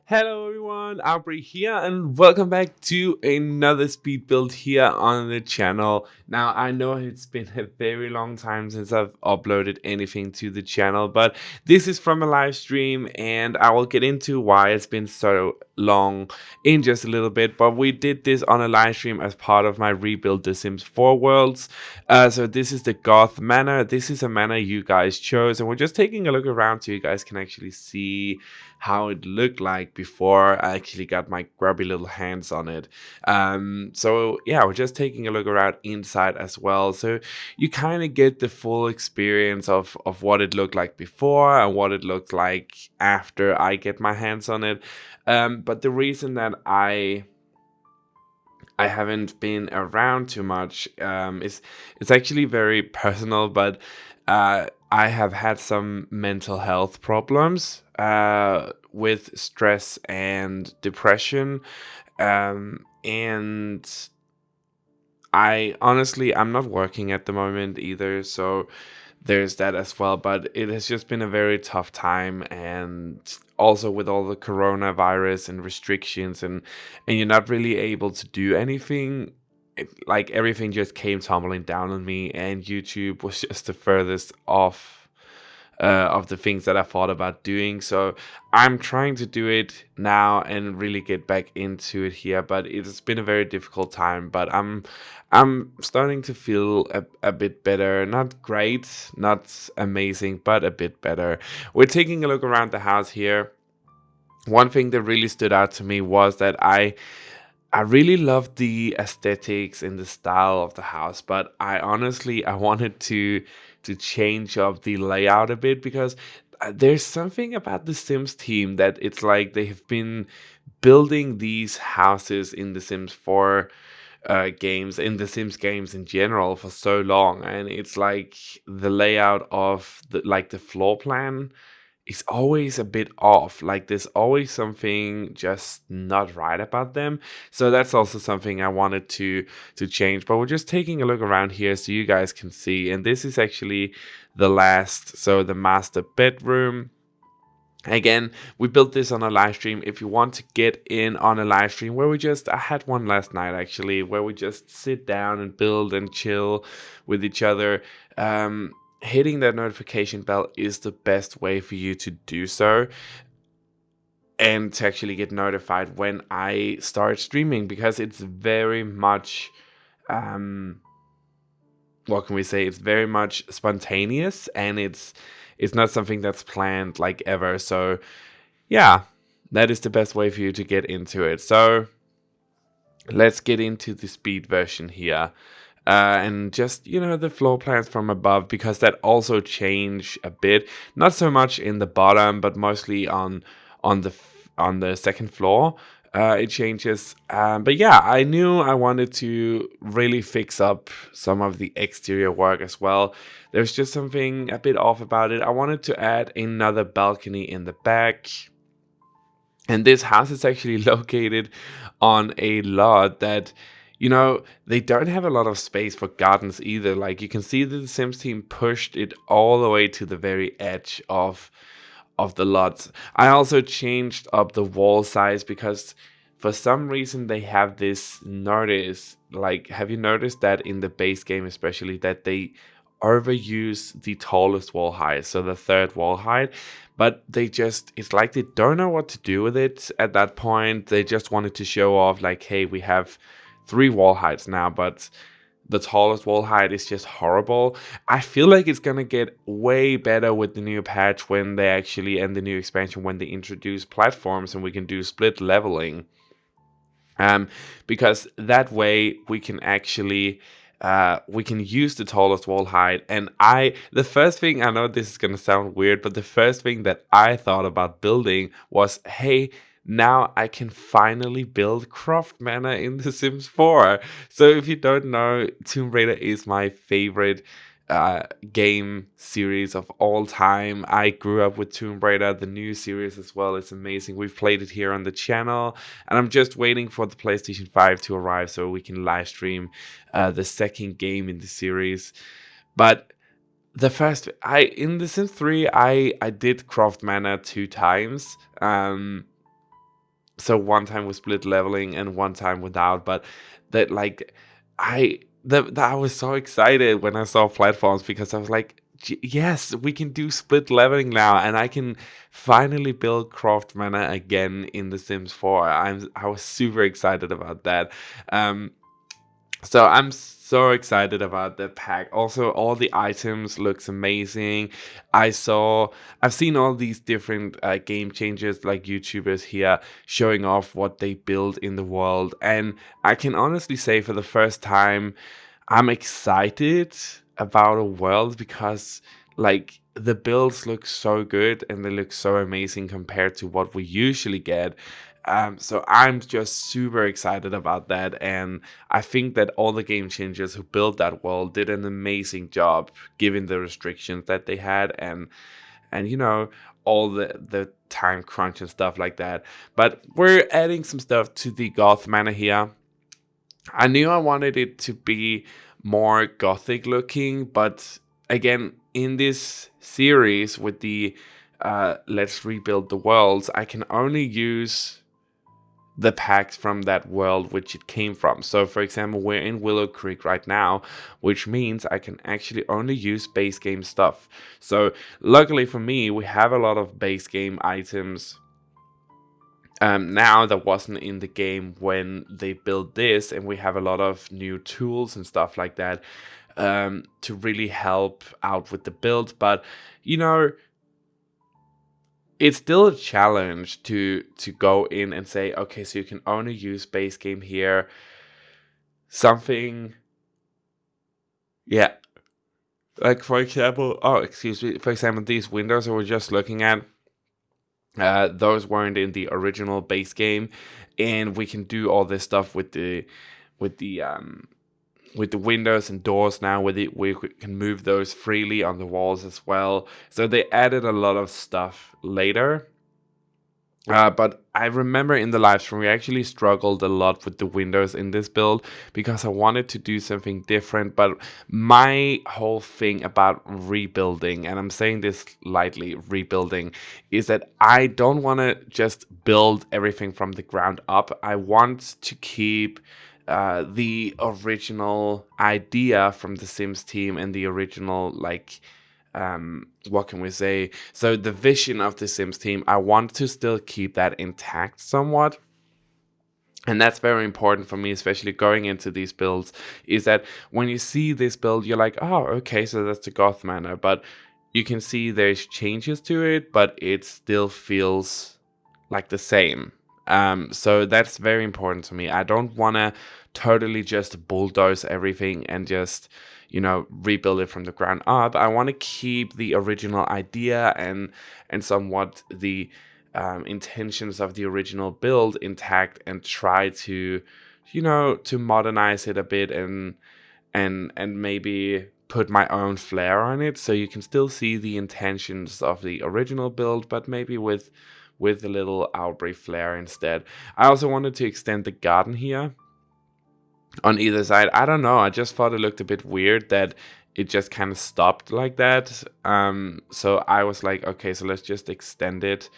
Hello everyone, Auvbri here and welcome back to another speed build here on the channel. Now I know it's been a very long time since I've uploaded anything to the channel, but this is from a live stream and I will get into why it's been so long in just a little bit. But we did this on a live stream as part of my Rebuild The Sims 4 worlds. So this is the Goth Manor. This is a manor you guys chose and we're just taking a look around so you guys can actually see how it looked like before I actually got my grubby little hands on it. So yeah, we're just taking a look around inside as well. So you kind of get the full experience of what it looked like before and what it looked like after I get my hands on it. But the reason that I haven't been around too much is it's actually very personal, but I have had some mental health problems with stress and depression. And I'm not working at the moment either, so there's that as well. But it has just been a very tough time, and also with all the coronavirus and restrictions, and you're not really able to do anything. Like everything just came tumbling down on me, and YouTube was just the furthest off of the things that I thought about doing. So I'm trying to do it now and really get back into it here. But it's been a very difficult time. But I'm starting to feel a bit better. Not great, not amazing, but a bit better. We're taking a look around the house here. One thing that really stood out to me was that I really loved the aesthetics and the style of the house, but I wanted to change up the layout a bit because there's something about the Sims team that it's like they have been building these houses in the Sims 4 games, in the Sims games in general for so long, and it's like the layout of the floor plan is always a bit off. Like there's always something just not right about them. So that's also something I wanted to change. But we're just taking a look around here so you guys can see. And this is actually the master bedroom. Again, we built this on a live stream. If you want to get in on a live stream where I had one last night actually, where we just sit down and build and chill with each other. Hitting that notification bell is the best way for you to do so and to actually get notified when I start streaming, because it's very much what can we say, it's very much spontaneous, and it's not something that's planned like ever. So yeah, that is the best way for you to get into it. So let's get into the speed version here. And just, the floor plans from above, because that also changed a bit. Not so much in the bottom, but mostly on the second floor. It changes. But yeah, I knew I wanted to really fix up some of the exterior work as well. There's just something a bit off about it. I wanted to add another balcony in the back. And this house is actually located on a lot that, they don't have a lot of space for gardens either. Like you can see that the Sims team pushed it all the way to the very edge of the lots. I also changed up the wall size because for some reason they have this notice. Like, have you noticed that in the base game especially, that they overuse the tallest wall height, so the third wall height, but it's like they don't know what to do with it at that point. They just wanted to show off like, hey, we have 3 wall heights now, but the tallest wall height is just horrible. I feel like it's gonna get way better with the new patch and the new expansion when they introduce platforms and we can do split leveling. Because that way we can actually we can use the tallest wall height. And the first thing, I know this is gonna sound weird, but the first thing that I thought about building was, hey, now I can finally build Croft Manor in The Sims 4. So if you don't know, Tomb Raider is my favorite game series of all time. I grew up with Tomb Raider. The new series as well is amazing. We've played it here on the channel, and I'm just waiting for the PlayStation 5 to arrive so we can live stream the second game in the series. But in The Sims 3, I did Croft Manor 2 times. so one time with split leveling and one time without, but that like I was so excited when I saw platforms because I was like, Yes, we can do split leveling now, and I can finally build Croft Manor again in The Sims 4. I was super excited about that. Um, so I'm so excited about the pack. Also, all the items looks amazing. I saw, I've seen all these different game changers like YouTubers here showing off what they build in the world, and I can honestly say for the first time, I'm excited about a world because like the builds look so good and they look so amazing compared to what we usually get. So I'm just super excited about that, and I think that all the game changers who built that world did an amazing job given the restrictions that they had, and all the time crunch and stuff like that. But we're adding some stuff to the Goth Manor here. I knew I wanted it to be more gothic looking, but again, in this series with the Let's Rebuild the Worlds, I can only use the packs from that world which it came from. So for example, we're in Willow Creek right now, which means I can actually only use base game stuff. So luckily for me, we have a lot of base game items now that wasn't in the game when they built this, and we have a lot of new tools and stuff like that to really help out with the build. But it's still a challenge to go in and say, okay, so you can only use base game here. Something, yeah, like for example, for example, these windows that we're just looking at. Those weren't in the original base game, and we can do all this stuff with the with the um, with the windows and doors now. We can move those freely on the walls as well. So they added a lot of stuff later. But I remember in the live stream, we actually struggled a lot with the windows in this build because I wanted to do something different. But my whole thing about rebuilding, and I'm saying this lightly, rebuilding, is that I don't want to just build everything from the ground up. I want to keep the original idea from the Sims team and the original, like, what can we say? So the vision of the Sims team, I want to still keep that intact somewhat. And that's very important for me, especially going into these builds, is that when you see this build, you're like, oh, okay, so that's the Goth Manor. But you can see there's changes to it, but it still feels like the same. So that's very important to me. I don't want to totally just bulldoze everything and just, rebuild it from the ground up. I want to keep the original idea and somewhat the intentions of the original build intact and try to, to modernize it a bit and maybe put my own flair on it, so you can still see the intentions of the original build, but maybe with a little Auvbri flair instead. I also wanted to extend the garden here on either side. I don't know, I just thought it looked a bit weird that it just kind of stopped like that. So I was like, okay, so let's just extend it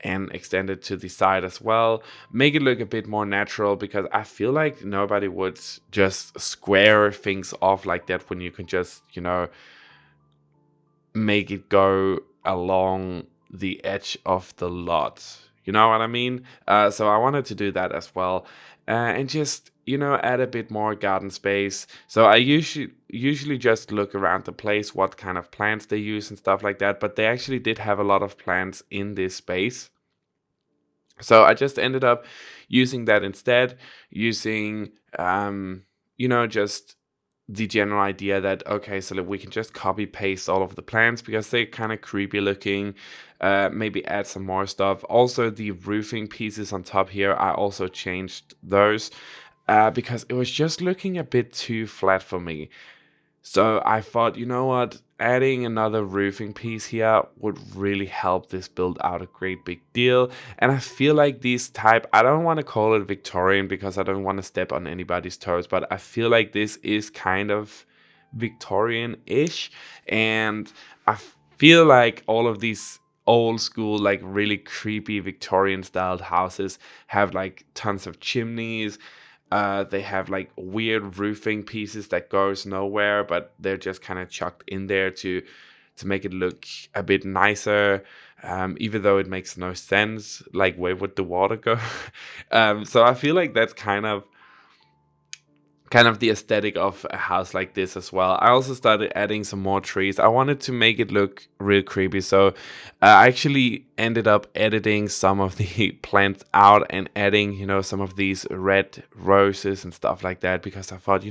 and extend it to the side as well. Make it look a bit more natural, because I feel like nobody would just square things off like that when you can just, make it go along the edge of the lot. You know what I mean? So I wanted to do that as well. And just, add a bit more garden space. So I usually just look around the place, what kind of plants they use and stuff like that. But they actually did have a lot of plants in this space. So I just ended up using that instead, using, just the general idea that, okay, so we can just copy paste all of the plants because they're kind of creepy looking. Maybe add some more stuff. Also, the roofing pieces on top here, I also changed those because it was just looking a bit too flat for me. So I thought, you know what, adding another roofing piece here would really help this build out a great big deal. And I feel like this type, I don't want to call it Victorian because I don't want to step on anybody's toes, but I feel like this is kind of Victorian-ish. And I feel like all old school, like really creepy Victorian styled houses have like tons of chimneys. They have like weird roofing pieces that goes nowhere, but they're just kind of chucked in there to make it look a bit nicer, even though it makes no sense. Like, where would the water go? So I feel like that's kind of the aesthetic of a house like this as well. I also started adding some more trees. I wanted to make it look real creepy, so I actually ended up editing some of the plants out and adding, some of these red roses and stuff like that, because I thought,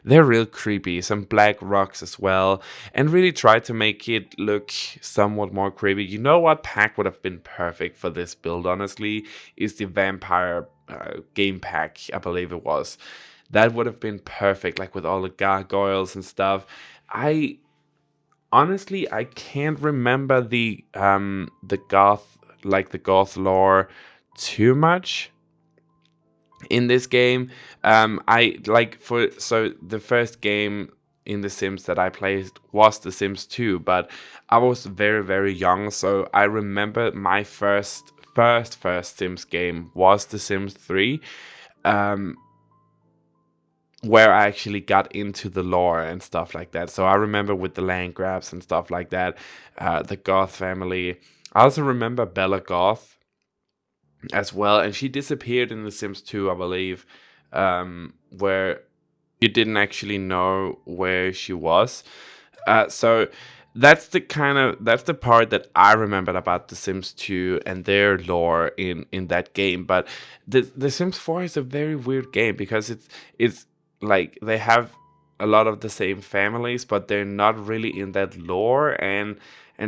they're real creepy. Some black rocks as well, and really tried to make it look somewhat more creepy. You know what pack would have been perfect for this build, honestly, is the vampire game pack, I believe it was. That would have been perfect, like with all the gargoyles and stuff. I honestly, I can't remember the goth lore too much in this game. I like for so the first game in The Sims that I played was The Sims 2, but I was very, very young, so I remember my first Sims game was The Sims 3. Um, where I actually got into the lore and stuff like that. So I remember with the land grabs and stuff like that, the Goth family. I also remember Bella Goth as well, and she disappeared in The Sims 2, I believe, where you didn't actually know where she was. So that's the part that I remembered about The Sims 2 and their lore in that game. But the Sims 4 is a very weird game because it's like they have a lot of the same families, but they're not really in that lore, and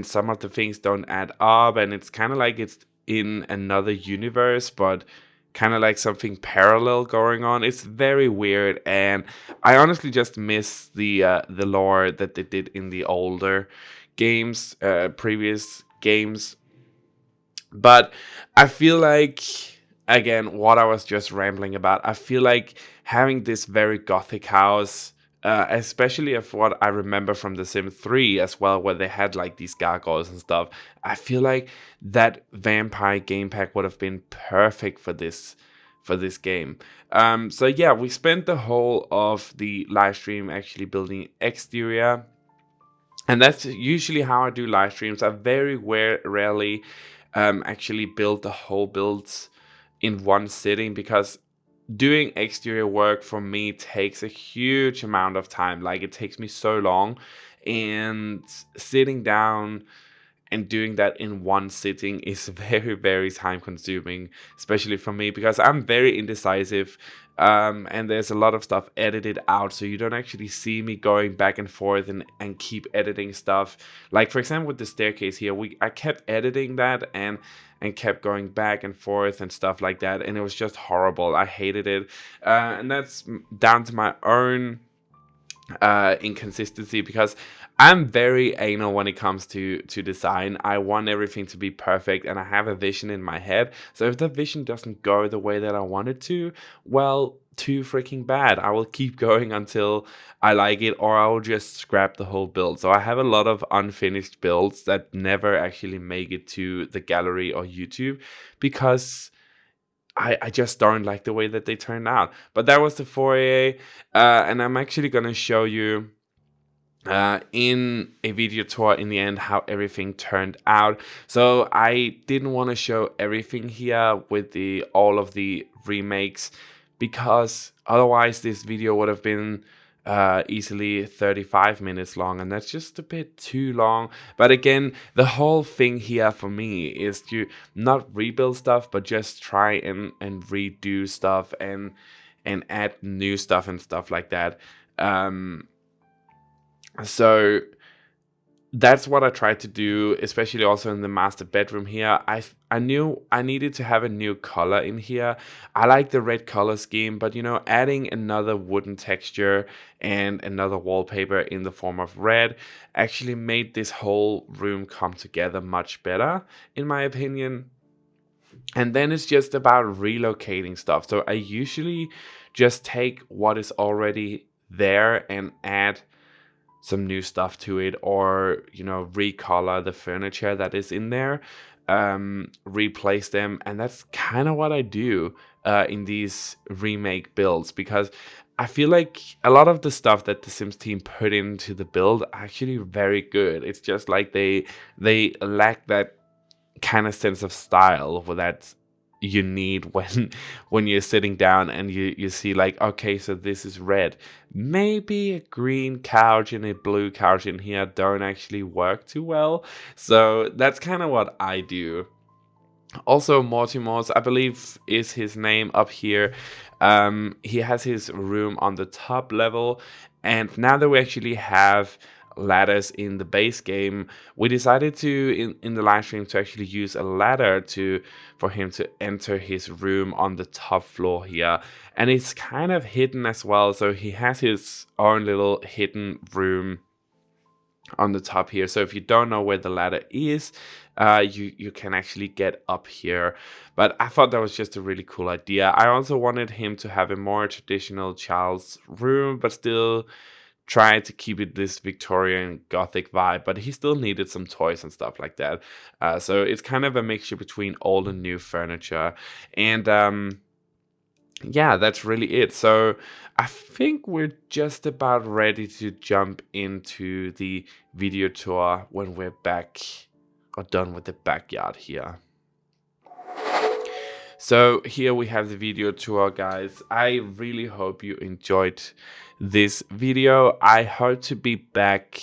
some of the things don't add up, and it's kind of like it's in another universe, but kind of like something parallel going on. It's very weird, and I honestly just miss the lore that they did in the older games, previous games. But I feel like, again, what I was just rambling about, I feel like having this very gothic house, especially of what I remember from The Sims 3 as well, where they had like these gargoyles and stuff, I feel like that vampire game pack would have been perfect for this game. So yeah, we spent the whole of the live stream actually building exterior. And that's usually how I do live streams. I very rarely actually build the whole builds in one sitting, because doing exterior work for me takes a huge amount of time. Like, it takes me so long, and sitting down and doing that in one sitting is very, very time consuming, especially for me, because I'm very indecisive, and there's a lot of stuff edited out, so you don't actually see me going back and forth and keep editing stuff. Like, for example, with the staircase here, I kept editing that and kept going back and forth and stuff like that, and it was just horrible. I hated it, and that's down to my own inconsistency, because I'm very anal when it comes to design. I want everything to be perfect, and I have a vision in my head. So if the vision doesn't go the way that I want it to, well, too freaking bad. I will keep going until I like it, or I will just scrap the whole build. So I have a lot of unfinished builds that never actually make it to the gallery or YouTube, because I just don't like the way that they turned out. But that was the foyer, and I'm actually going to show you in a video tour in the end how everything turned out. So I didn't want to show everything here with all of the remakes, because otherwise this video would have been easily 35 minutes long, and that's just a bit too long. But again, the whole thing here for me is to not rebuild stuff, but just try and redo stuff and add new stuff and stuff like that. So that's what I tried to do, especially also in the master bedroom here. I knew I needed to have a new color in here. I like the red color scheme, but adding another wooden texture and another wallpaper in the form of red actually made this whole room come together much better, in my opinion. And then it's just about relocating stuff. So I usually just take what is already there and add some new stuff to it, or recolor the furniture that is in there, replace them. And that's kind of what I do in these remake builds, because I feel like a lot of the stuff that the Sims team put into the build are actually very good. It's just like they lack that kind of sense of style that you need when you're sitting down and you see like, okay, so this is red, maybe a green couch and a blue couch in here don't actually work too well. So that's kind of what I do. Also, Mortimer's, I believe is his name up here. He has his room on the top level, and now that we actually have ladders in the base game, we decided to in the live stream to actually use a ladder for him to enter his room on the top floor here. And it's kind of hidden as well, so he has his own little hidden room on the top here. So if you don't know where the ladder is, you can actually get up here. But I thought that was just a really cool idea. I also wanted him to have a more traditional child's room, but still try to keep it this Victorian Gothic vibe. But he still needed some toys and stuff like that. So it's kind of a mixture between old and new furniture. And yeah, that's really it. So I think we're just about ready to jump into the video tour when we're back or done with the backyard here. So here we have the video tour, guys. I really hope you enjoyed this video. I hope to be back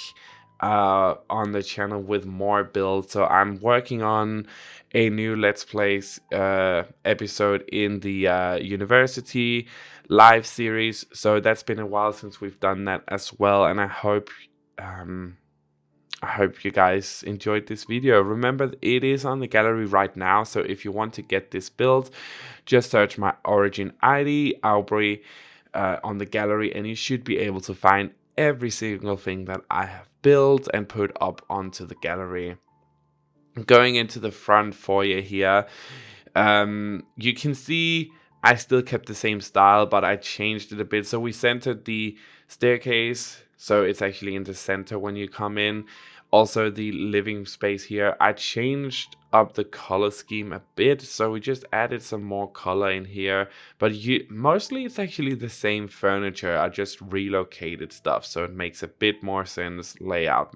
on the channel with more builds. So I'm working on a new Let's Plays episode in the university live series. So that's been a while since we've done that as well, and I hope you guys enjoyed this video. Remember, it is on the gallery right now, so if you want to get this build, just search my origin ID, Auvbri, on the gallery, and you should be able to find every single thing that I have built and put up onto the gallery. Going into the front foyer here, you can see I still kept the same style, but I changed it a bit. So we centered the staircase, so it's actually in the center when you come in. Also, the living space here, I changed up the color scheme a bit, so we just added some more color in here. But mostly it's actually the same furniture. I just relocated stuff, so it makes a bit more sense layout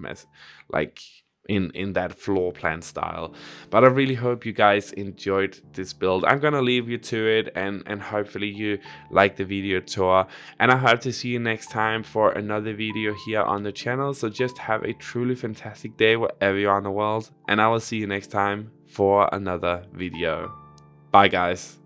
like in that floor plan style. But I really hope you guys enjoyed this build. I'm gonna leave you to it, and hopefully you like the video tour, and I hope to see you next time for another video here on the channel. So just have a truly fantastic day wherever you are in the world, and I will see you next time for another video. Bye guys.